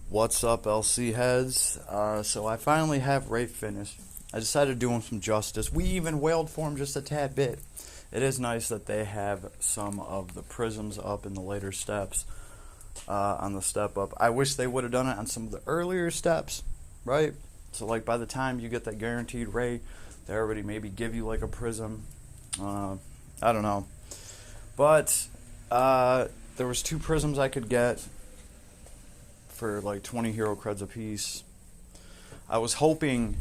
What's up, LC heads? So I finally have REI finished. I decided to do him some justice. We even wailed for him just a tad bit. It is nice that they have some of the prisms up in the later steps on the step up. I wish they would have done it on some of the earlier steps, right? So like by the time you get that guaranteed REI, they already maybe give you like a prism. I don't know. But there was 2 prisms I could get for like 20 hero creds a piece. I was hoping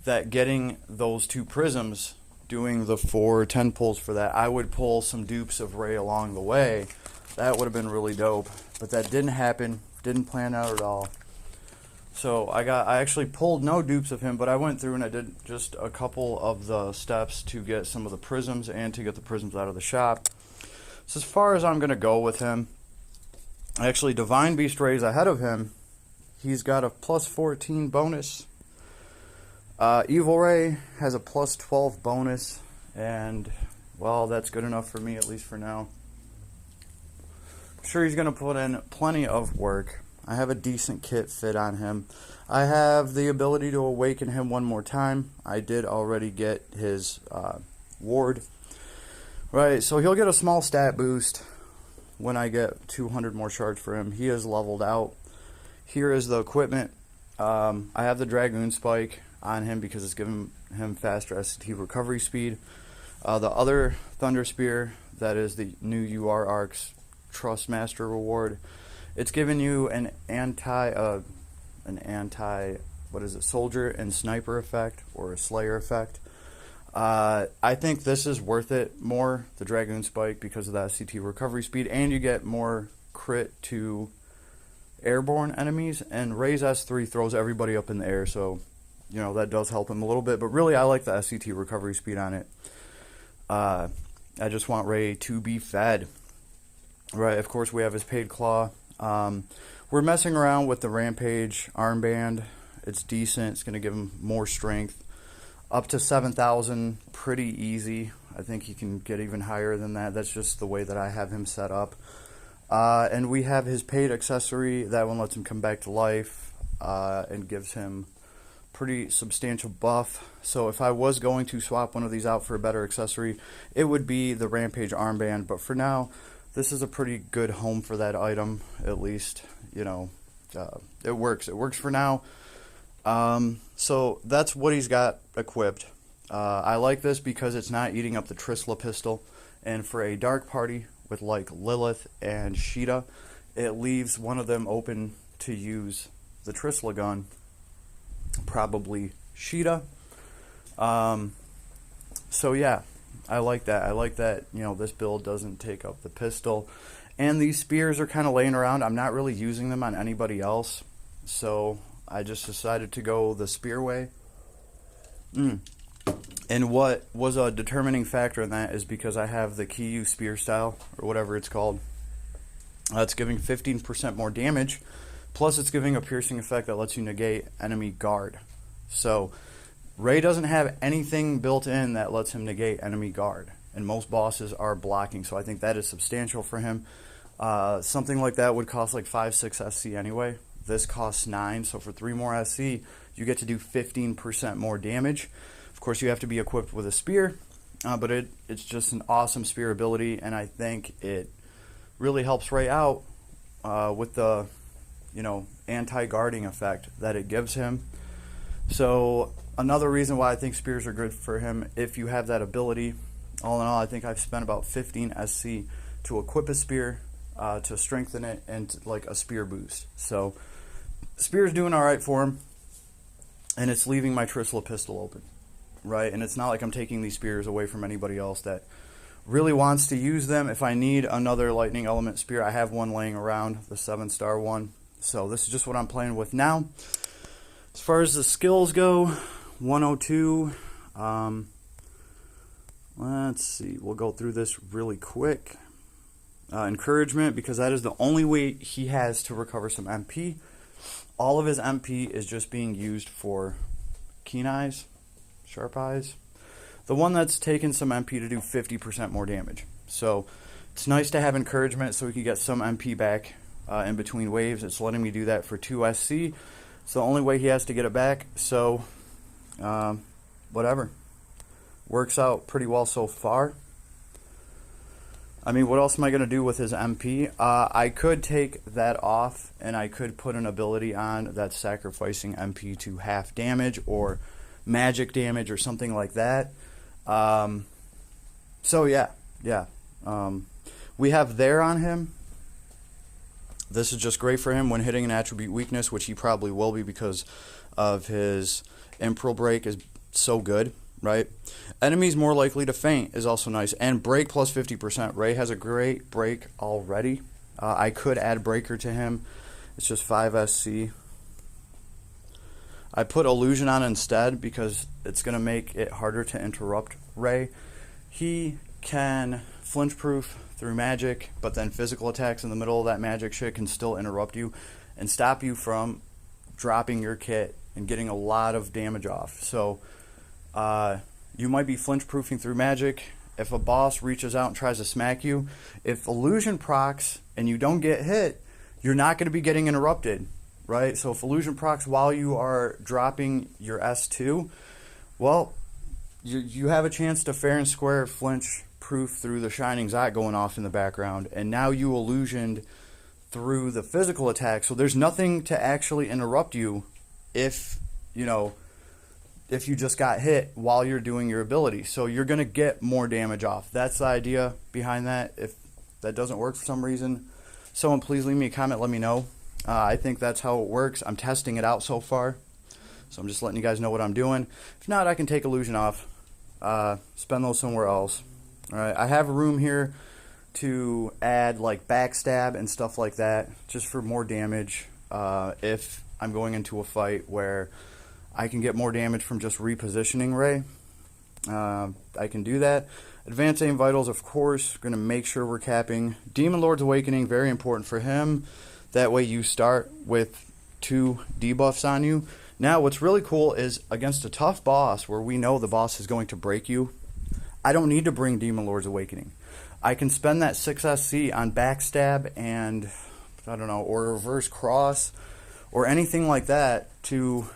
that getting those 2 prisms, doing the 4 10 pulls for that, I would pull some dupes of REI along the way. That would have been really dope, but that didn't happen. Didn't plan out at all. So I actually pulled no dupes of him, but I went through and I did just a couple of the steps to get some of the prisms and to get the prisms out of the shop. So as far as I'm gonna go with him, actually, Divine Beast REI's ahead of him. He's got a plus 14 bonus. Evil REI has a plus 12 bonus. And, well, that's good enough for me, at least for now. I'm sure he's going to put in plenty of work. I have a decent kit fit on him. I have the ability to awaken him one more time. I did already get his ward. Right, so he'll get a small stat boost when I get 200 more shards for him. He is leveled out. Here is the equipment. I have the Dragoon Spike on him because it's giving him faster SCT recovery speed. The other Thunder Spear, that is the new UR Arcs Trust Master reward. It's giving you an anti soldier and sniper effect, or a slayer effect. I think this is worth it more, the Dragoon Spike, because of that CT recovery speed, and you get more crit to airborne enemies, and REI's S3 throws everybody up in the air, so, you know, that does help him a little bit, but really I like the SCT recovery speed on it. I just want REI to be fed. Right, of course we have his paid claw. We're messing around with the Rampage armband. It's decent, it's going to give him more strength. Up to 7,000, pretty easy. I think he can get even higher than that. That's just the way that I have him set up. And we have his paid accessory. That one lets him come back to life and gives him pretty substantial buff. So if I was going to swap one of these out for a better accessory, it would be the Rampage armband. But for now, this is a pretty good home for that item, at least. You know, it works. It works for now. So that's what he's got equipped. I like this because it's not eating up the Trisla pistol, and for a dark party with like Lilith and Sheeta, it leaves one of them open to use the Trisla gun, probably Sheeta. So yeah, I like that. I like that, you know, this build doesn't take up the pistol, and these spears are kind of laying around. I'm not really using them on anybody else, so I just decided to go the spear way. And what was a determining factor in that is because I have the Kiyu spear style, or whatever it's called. It's giving 15% more damage, plus it's giving a piercing effect that lets you negate enemy guard. So REI doesn't have anything built in that lets him negate enemy guard, and most bosses are blocking, so I think that is substantial for him. Something like that would cost like 5-6 SC anyway. This costs 9, so for 3 more SC, you get to do 15% more damage. Of course, you have to be equipped with a spear, but it's just an awesome spear ability, and I think it really helps REI out with the, you know, anti-guarding effect that it gives him. So another reason why I think spears are good for him, if you have that ability. All in all, I think I've spent about 15 SC to equip a spear, to strengthen it, and like a spear boost. So spear's doing all right for him, and it's leaving my Trisla pistol open, right? And it's not like I'm taking these spears away from anybody else that really wants to use them. If I need another lightning element spear, I have one laying around, the 7-star one. So this is just what I'm playing with now. As far as the skills go, 102. Let's see, we'll go through this really quick. Encouragement, because that is the only way he has to recover some MP. All of his MP is just being used for keen eyes, sharp eyes. The one that's taken some MP to do 50% more damage. So it's nice to have encouragement so we can get some MP back in between waves. It's letting me do that for 2 SC. It's the only way he has to get it back. So, whatever. Works out pretty well so far. I mean, what else am I going to do with his MP? I could take that off, and I could put an ability on that's sacrificing MP to half damage or magic damage or something like that. So, yeah. We have there on him. This is just great for him when hitting an attribute weakness, which he probably will be because of his Imperial Break is so good. Right? Enemies more likely to faint is also nice. And break plus 50%. Rey has a great break already. I could add breaker to him. It's just 5 SC. I put illusion on instead because it's going to make it harder to interrupt Rey. He can flinch proof through magic, but then physical attacks in the middle of that magic shit can still interrupt you and stop you from dropping your kit and getting a lot of damage off. So you might be flinch proofing through magic. If a boss reaches out and tries to smack you, if illusion procs and you don't get hit, you're not going to be getting interrupted, right? So if illusion procs while you are dropping your S2, well, you have a chance to fair and square flinch proof through the Shining Eye going off in the background, and now you illusioned through the physical attack. So there's nothing to actually interrupt you if you just got hit while you're doing your ability. So you're going to get more damage off. That's the idea behind that. If that doesn't work for some reason, someone please leave me a comment, let me know. I think that's how it works. I'm testing it out so far. So I'm just letting you guys know what I'm doing. If not, I can take illusion off. Spend those somewhere else. Alright, I have room here to add like backstab and stuff like that, just for more damage. If I'm going into a fight where I can get more damage from just repositioning Rey, I can do that. Advanced Aim Vitals, of course, going to make sure we're capping. Demon Lord's Awakening, very important for him. That way you start with 2 debuffs on you. Now, what's really cool is against a tough boss where we know the boss is going to break you, I don't need to bring Demon Lord's Awakening. I can spend that 6 SC on backstab and, I don't know, or reverse cross or anything like that to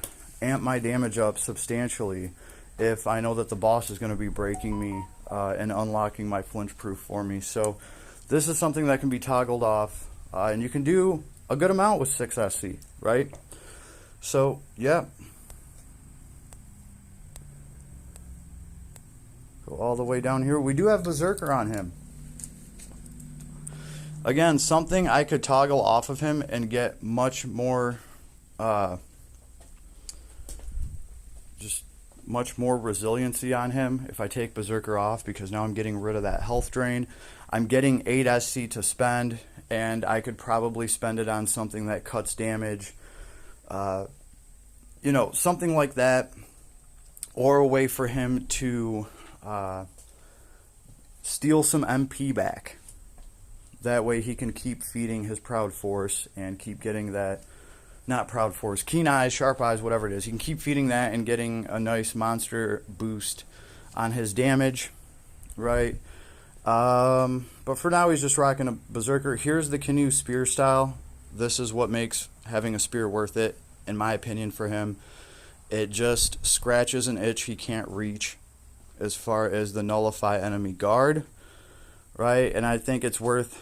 amp my damage up substantially if I know that the boss is going to be breaking me and unlocking my flinch proof for me. So this is something that can be toggled off, and you can do a good amount with 6 SC, right? So yeah, go all the way down here. We do have Berserker on him. Again, something I could toggle off of him and get much more much more resiliency on him if I take Berserker off, because now I'm getting rid of that health drain. I'm getting 8 SC to spend, and I could probably spend it on something that cuts damage, something like that, or a way for him to steal some MP back. That way he can keep feeding his Proud Force and keep getting that, not Proud Force, Keen Eyes, Sharp Eyes, whatever it is. He can keep feeding that and getting a nice monster boost on his damage, right? But for now, he's just rocking a Berserker. Here's the Canoe Spear style. This is what makes having a spear worth it, in my opinion, for him. It just scratches an itch he can't reach as far as the nullify enemy guard, right? And I think it's worth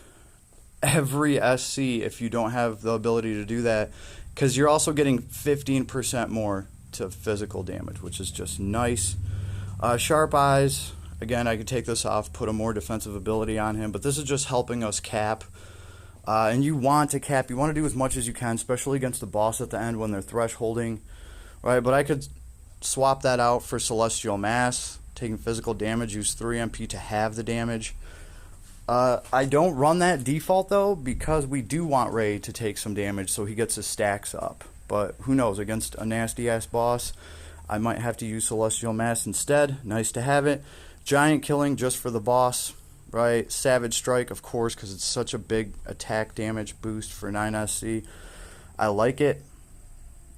every SC if you don't have the ability to do that, because you're also getting 15% more to physical damage, which is just nice. Sharp Eyes, again, I could take this off, put a more defensive ability on him, but this is just helping us cap. And you want to cap, you want to do as much as you can, especially against the boss at the end when they're thresholding, right? But I could swap that out for Celestial Mass, taking physical damage, use 3 MP to have the damage. I don't run that default though, because we do want Rey to take some damage so he gets his stacks up. But who knows, against a nasty ass boss, I might have to use Celestial Mass instead. Nice to have it. Giant Killing just for the boss, right? Savage Strike, of course, because it's such a big attack damage boost for 9 SC. I like it.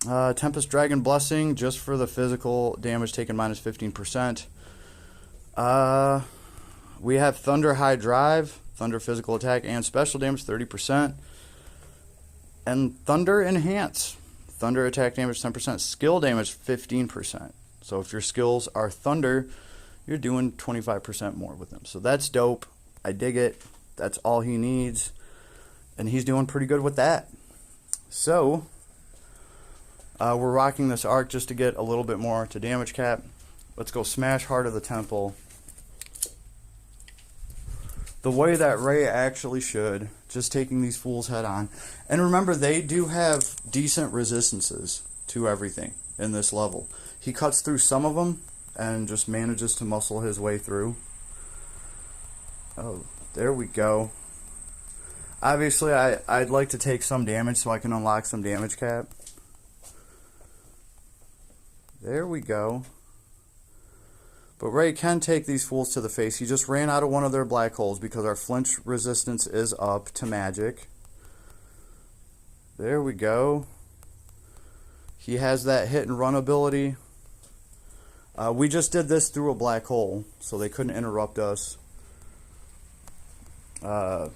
Tempest Dragon Blessing just for the physical damage taken minus 15%. We have Thunder High Drive, Thunder physical attack and special damage 30%. And Thunder Enhance. Thunder attack damage 10%, skill damage 15%. So if your skills are Thunder, you're doing 25% more with him. So that's dope. I dig it. That's all he needs. And he's doing pretty good with that. So we're rocking this arc just to get a little bit more to damage cap. Let's go smash Heart of the Temple. The way that REI actually should, just taking these fools head on. And remember, they do have decent resistances to everything in this level. He cuts through some of them and just manages to muscle his way through. Oh, there we go. Obviously, I'd like to take some damage so I can unlock some damage cap. There we go. But REI can take these fools to the face. He just ran out of one of their black holes because our flinch resistance is up to magic. There we go. He has that hit and run ability. We just did this through a black hole, so they couldn't interrupt us. Oh,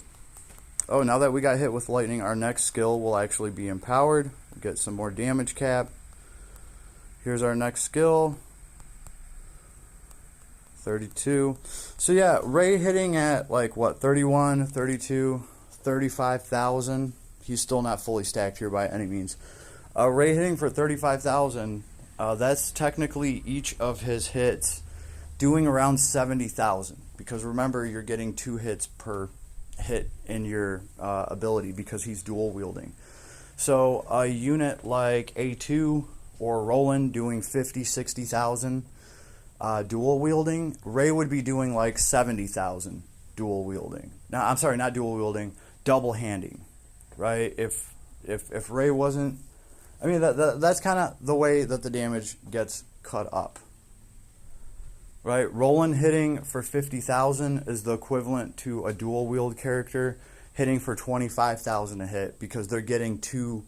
now that we got hit with lightning, our next skill will actually be empowered. We'll get some more damage cap. Here's our next skill. 32. So yeah, REI hitting at like what, 31, 32, 35,000. He's still not fully stacked here by any means. REI hitting for 35,000. That's technically each of his hits doing around 70,000. Because remember, you're getting 2 hits per hit in your ability because he's dual wielding. So a unit like A2 or Roland doing 50, 60,000. Dual wielding, REI would be doing like 70,000 dual wielding. Now, I'm sorry, not dual wielding, double handing, right? If REI wasn't, I mean that's kind of the way that the damage gets cut up, right? Roland hitting for 50,000 is the equivalent to a dual wield character hitting for 25,000 a hit because they're getting 2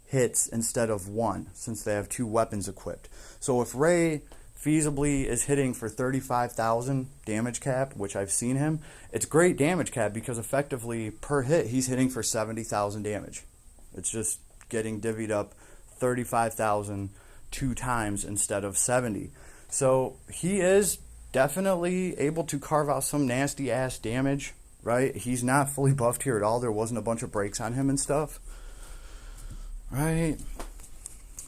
hits instead of 1 since they have 2 weapons equipped. So if REI feasibly is hitting for 35,000 damage cap, which I've seen him, it's great damage cap because effectively per hit he's hitting for 70,000 damage. It's just getting divvied up 35,000 2 times instead of 70. So he is definitely able to carve out some nasty ass damage, right? He's not fully buffed here at all. There wasn't a bunch of breaks on him and stuff, right?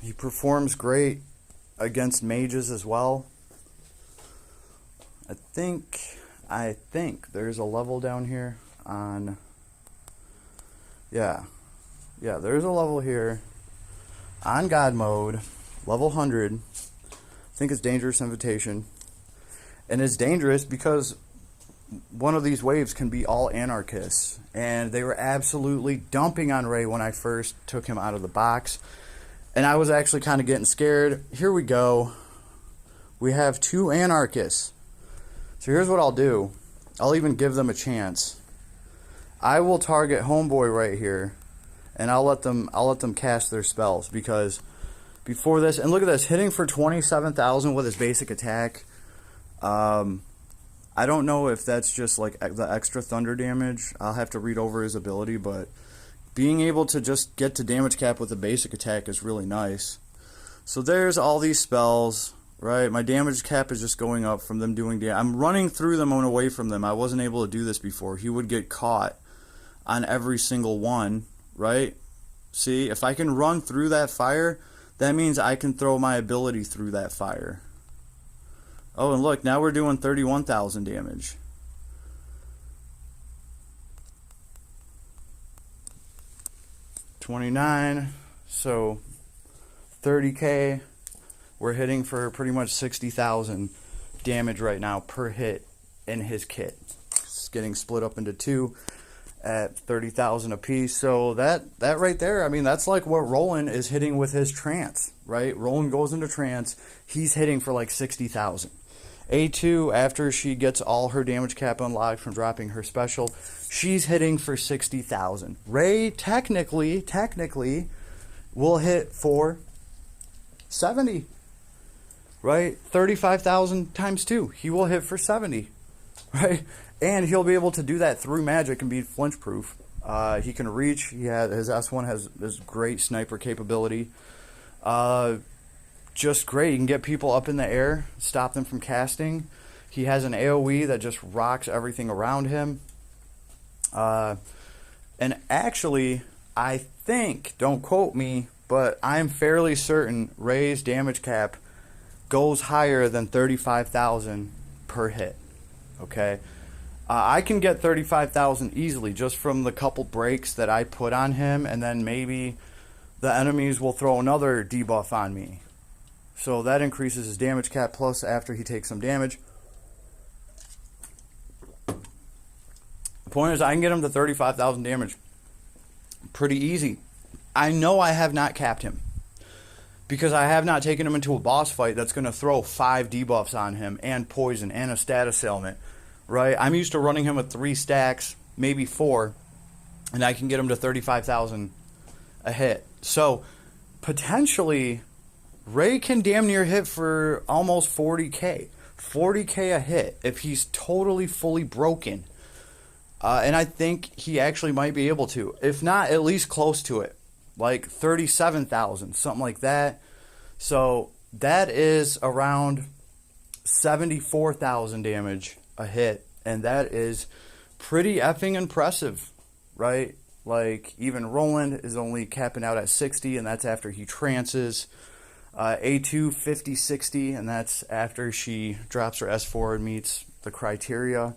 He performs great against mages as well. I think there's a level down here on, yeah, there's a level here on God mode, level 100. I think it's Dangerous Invitation, and it's dangerous because one of these waves can be all anarchists, and they were absolutely dumping on REI when I first took him out of the box. And I was actually kind of getting scared. Here we go. We have 2 anarchists. So here's what I'll do. I'll even give them a chance. I will target homeboy right here, and I'll let them cast their spells because before this, and look at this, hitting for 27,000 with his basic attack. I don't know if that's just like the extra thunder damage. I'll have to read over his ability, but being able to just get to damage cap with a basic attack is really nice. So there's all these spells, right? My damage cap is just going up from them doing damage. I'm running through them and away from them. I wasn't able to do this before. He would get caught on every single one, right? See, if I can run through that fire, that means I can throw my ability through that fire. Oh, and look, now we're doing 31,000 damage. $29, so 30k. We're hitting for pretty much 60,000 damage right now per hit in his kit. It's getting split up into 2 at 30,000 apiece. So that right there, I mean, that's like what Roland is hitting with his trance, right? Roland goes into trance, he's hitting for like 60,000. A2, after she gets all her damage cap unlocked from dropping her special, she's hitting for 60,000. REI technically will hit for 70, right? 35,000 times 2. He will hit for 70, right? And he'll be able to do that through magic and be flinch proof. He can reach. His S1 has this great sniper capability. Just great. He can get people up in the air, stop them from casting. He has an AoE that just rocks everything around him. And actually, I think, don't quote me, but I'm fairly certain REI's damage cap goes higher than 35,000 per hit. Okay? I can get 35,000 easily just from the couple breaks that I put on him, and then maybe the enemies will throw another debuff on me. So that increases his damage cap plus after he takes some damage. The point is, I can get him to 35,000 damage pretty easy. I know I have not capped him because I have not taken him into a boss fight that's going to throw 5 debuffs on him and poison and a status ailment. Right? I'm used to running him with 3 stacks, maybe 4, and I can get him to 35,000 a hit. So, potentially, REI can damn near hit for almost 40k. 40k a hit if he's totally fully broken. And I think he actually might be able to. If not, at least close to it. Like 37,000, something like that. So, that is around 74,000 damage a hit, and that is pretty effing impressive, right? Like, even Roland is only capping out at 60, and that's after he trances. A2 50 60, and that's after she drops her S4 and meets the criteria.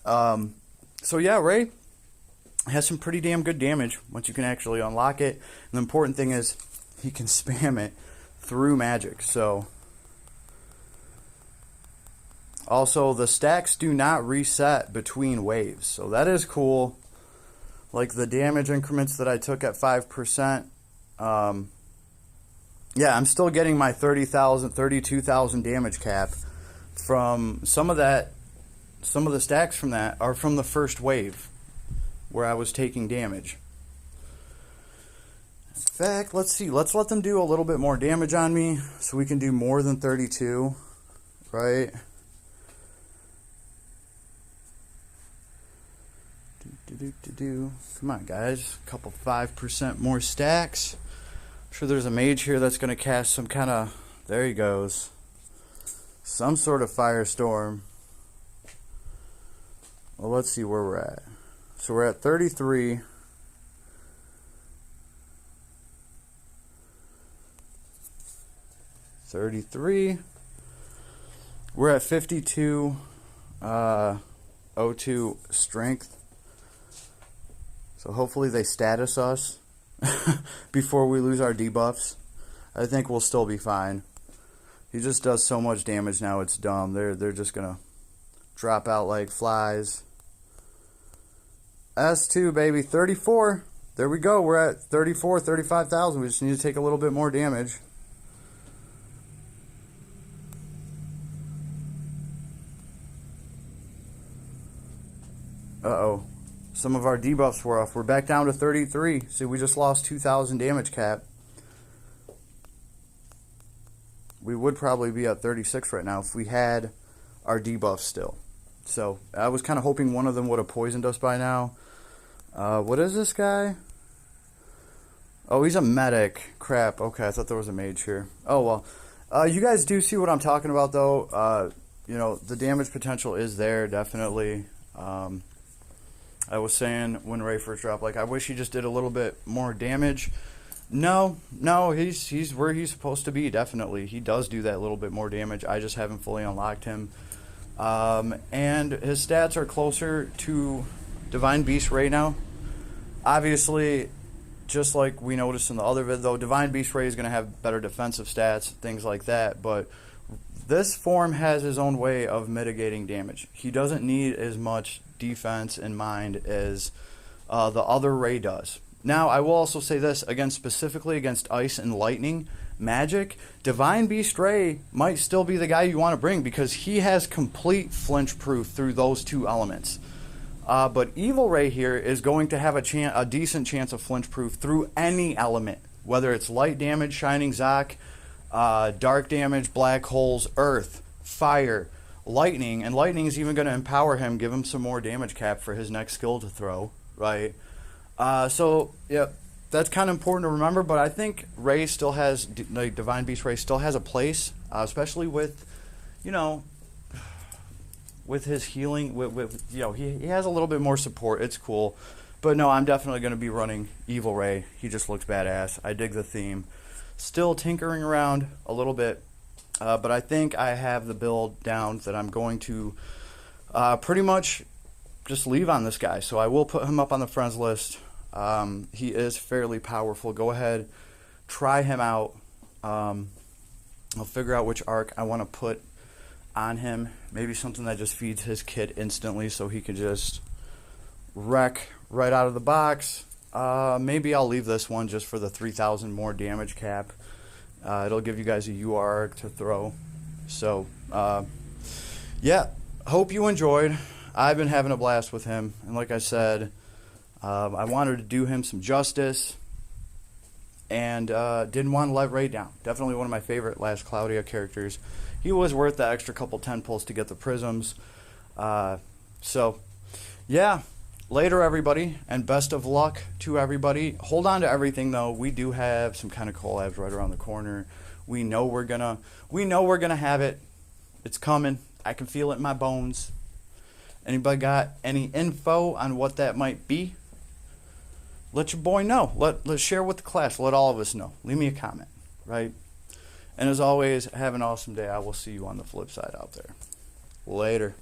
So yeah, REI has some pretty damn good damage once you can actually unlock it. And the important thing is he can spam it through magic. So also, the stacks do not reset between waves, so that is cool. Like the damage increments that I took at 5%, yeah, I'm still getting my 30,000, 32,000 damage cap from some of that. Some of the stacks from that are from the first wave where I was taking damage. In fact, let's see. Let's let them do a little bit more damage on me so we can do more than 32, right? Come on, guys. A couple 5% more stacks. I'm sure there's a mage here that's going to cast some kind of... There he goes. Some sort of firestorm. Well, let's see where we're at. So we're at 33. We're at 52. 02 strength. So hopefully they status us before we lose our debuffs. I think we'll still be fine. He just does so much damage now, it's dumb. They're just gonna drop out like flies. S2, baby, 34. There we go. We're at 34, 35,000. We just need to take a little bit more damage. Uh-oh. Some of our debuffs were off. We're back down to 33. See, we just lost 2,000 damage cap. We would probably be at 36 right now if we had our debuffs still. So, I was kind of hoping one of them would have poisoned us by now. What is this guy? Oh, he's a medic. Crap. Okay, I thought there was a mage here. Oh, well. You guys do see what I'm talking about, though. You know, the damage potential is there, definitely. I was saying when REI first dropped, like, I wish he just did a little bit more damage. No, he's where he's supposed to be, definitely. He does do that little bit more damage. I just haven't fully unlocked him. And his stats are closer to Divine Beast REI now. Obviously, just like we noticed in the other vid, though, Divine Beast REI is going to have better defensive stats, things like that, but this form has his own way of mitigating damage. He doesn't need as much defense in mind as the other REI does. Now, I will also say this, again, specifically against Ice and Lightning Magic, Divine Beast REI might still be the guy you want to bring because he has complete flinch proof through those two elements. But Evil REI here is going to have a decent chance of flinch proof through any element, whether it's light damage, Shining Zoc, dark damage, black holes, earth, fire, lightning, and lightning is even going to empower him, give him some more damage cap for his next skill to throw, right? So yeah, that's kind of important to remember. But I think Ray still has, like Divine Beast Ray still has a place, especially with, you know, with his healing. With he has a little bit more support. It's cool. But no, I'm definitely going to be running Evil Ray. He just looks badass. I dig the theme. Still tinkering around a little bit, but I think I have the build down that I'm going to pretty much just leave on this guy. So I will put him up on the friends list. He is fairly powerful. Go ahead, try him out. I'll figure out which arc I want to put on him. Maybe something that just feeds his kit instantly so he can just wreck right out of the box. Maybe I'll leave this one just for the 3,000 more damage cap. It'll give you guys a UR arc to throw. So, yeah, hope you enjoyed. I've been having a blast with him. And like I said, I wanted to do him some justice. And didn't want to let Ray down. Definitely one of my favorite last Cloudia characters. He was worth the extra couple 10 pulls to get the prisms. So, yeah. Later, everybody, and best of luck to everybody. Hold on to everything, though. We do have some kind of collabs right around the corner. We know we're gonna have it. It's coming. I can feel it in my bones. Anybody got any info on what that might be? Let your boy know. Let's share with the class. Let all of us know. Leave me a comment, right? And as always, have an awesome day. I will see you on the flip side out there. Later.